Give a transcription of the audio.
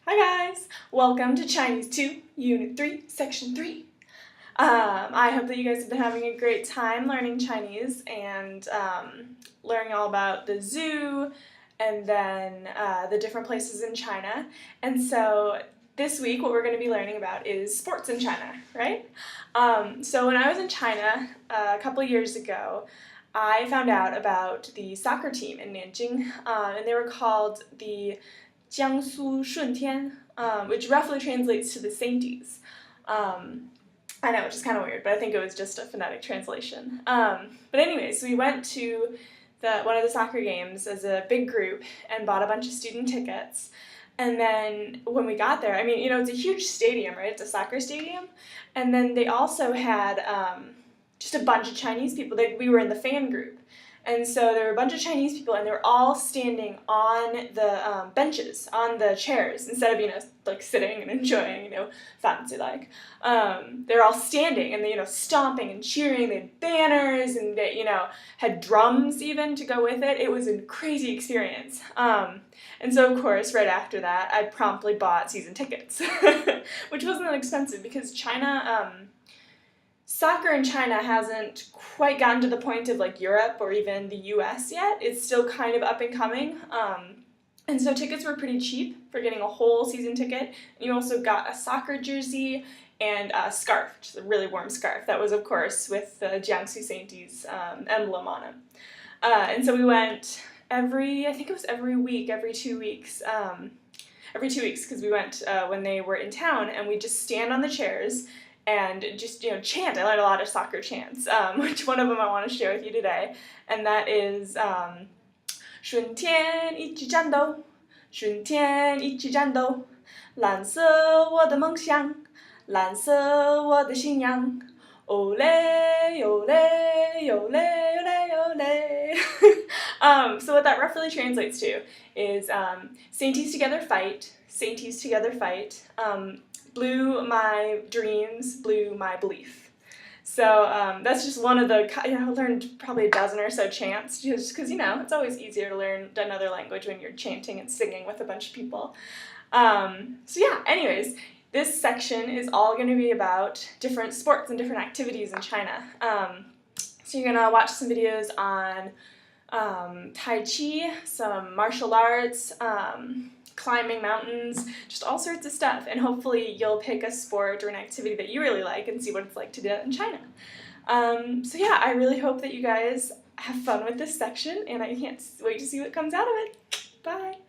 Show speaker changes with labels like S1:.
S1: Hi guys! Welcome to Chinese 2, Unit 3, Section 3. I hope that you guys have been having a great time learning Chinese and learning all about the zoo and then the different places in China. And so this week what we're going to be learning about is sports in China, right? So when I was in China a couple years ago, I found out about the soccer team in Nanjing, and they were called the Jiangsu Shuntian, which roughly translates to the Sainties. I know, which is kind of weird, but I think it was just a phonetic translation. But anyways, we went to one of the soccer games as a big group and bought a bunch of student tickets. And then when we got there, I mean, it's a huge stadium, right? It's a soccer stadium. And then they also had just a bunch of Chinese people. We were in the fan group. And so there were a bunch of Chinese people, and they were all standing on the benches, on the chairs, instead of, like sitting and enjoying, fancy like. They're all standing, and they, stomping and cheering. They had banners, and they, had drums even to go with it. It was a crazy experience. And so, of course, right after that, I promptly bought season tickets, which wasn't that expensive because China, soccer in China hasn't quite gotten to the point of like Europe or even the US yet. It's still kind of up and coming. And so tickets were pretty cheap for getting a whole season ticket. You also got a soccer jersey and a scarf, which is a really warm scarf. That was, of course, with the Jiangsu Sainties emblem on it. And so we went I think it was every week, every 2 weeks. Every 2 weeks, because we went when they were in town, and we just stand on the chairs and just, chant. I learned a lot of soccer chants, which one of them I want to share with you today, and that is 春天一起战斗，春天一起战斗，蓝色我的梦想，蓝色我的信仰，ole ole ole ole ole. So what that roughly translates to is Sainties together fight, Sainties together fight. Blue my dreams, blue my belief. So that's just one of the, I learned probably a dozen or so chants, just because, it's always easier to learn another language when you're chanting and singing with a bunch of people. So yeah, anyways, this section is all going to be about different sports and different activities in China. So you're going to watch some videos on Tai Chi, some martial arts, climbing mountains, just all sorts of stuff, and hopefully you'll pick a sport or an activity that you really like and see what it's like to do that in China. So yeah, I really hope that you guys have fun with this section, and I can't wait to see what comes out of it. Bye!